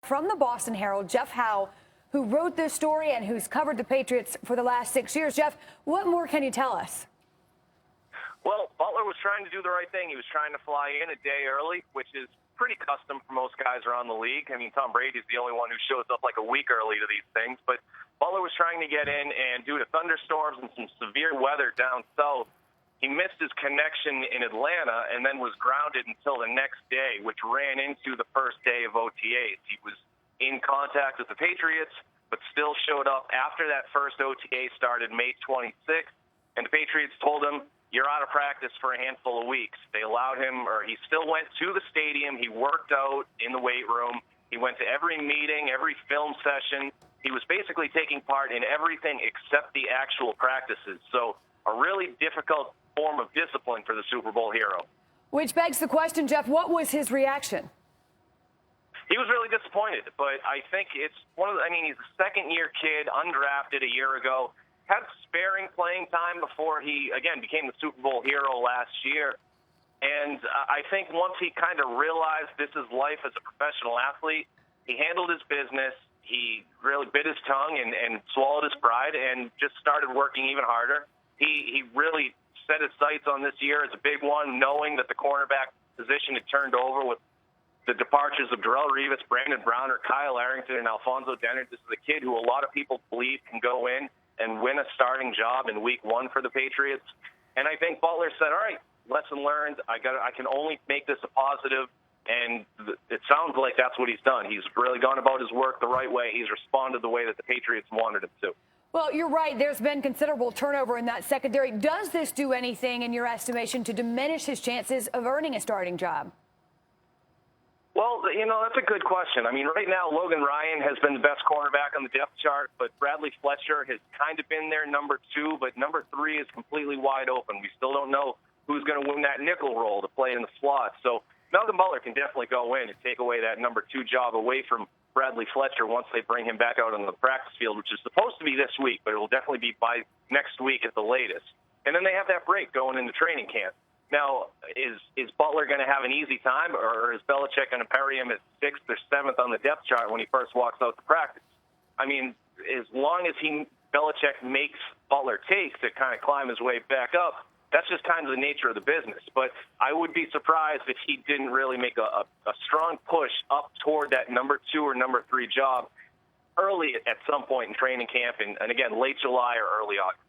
From the Boston Herald, Jeff Howe, who wrote this story and who's covered the Patriots for the last 6 years. Jeff, what more can you tell us? Well, Butler was trying to do the right thing. He was trying to fly in a day early, which is pretty custom for most guys around the league. I mean, Tom Brady's the only one who shows up like a week early to these things. But Butler was trying to get in, and due to thunderstorms and some severe weather down south, he missed his connection in Atlanta and then was grounded until the next day, which ran into the first day of OTAs. He was in contact with the Patriots, but still showed up after that first OTA started May 26th, and the Patriots told him, "You're out of practice for a handful of weeks." They allowed him, or he still went to the stadium. He worked out in the weight room. He went to every meeting, every film session. He was basically taking part in everything except the actual practices. So a really difficult form of discipline for the Super Bowl hero. Which begs the question, Jeff, what was his reaction? He was really disappointed, but I think it's he's a second-year kid, undrafted a year ago, had sparing playing time before he, again, became the Super Bowl hero last year. And I think once he kind of realized this is life as a professional athlete, he handled his business. He really bit his tongue and swallowed his pride and just started working even harder. He really set his sights on this year as a big one, knowing that the cornerback position had turned over with the departures of Darrelle Revis, Brandon Browner, Kyle Arrington, and Alfonso Dennard. This is a kid who a lot of people believe can go in and win a starting job in week one for the Patriots. And I think Butler said, all right, lesson learned. I can only make this a positive. And it sounds like that's what he's done. He's really gone about his work the right way. He's responded the way that the Patriots wanted him to. Well, you're right. There's been considerable turnover in that secondary. Does this do anything, in your estimation, to diminish his chances of earning a starting job? Well, that's a good question. I mean, right now, Logan Ryan has been the best cornerback on the depth chart, but Bradley Fletcher has kind of been there, number 2, but number 3 is completely wide open. We still don't know who's going to win that nickel role to play in the slot. So Malcolm Butler can definitely go in and take away that number 2 job away from Bradley Fletcher once they bring him back out on the practice field, which is supposed to be this week, but it will definitely be by next week at the latest. And then they have that break going into training camp. Now, is Butler going to have an easy time, or is Belichick going to bury him at 6th or 7th on the depth chart when he first walks out to practice? I mean, as long as Belichick makes Butler take to kind of climb his way back up, that's just kind of the nature of the business. But I would be surprised if he didn't really make a strong push up toward that number 2 or number 3 job early at some point in training camp, and again, late July or early August.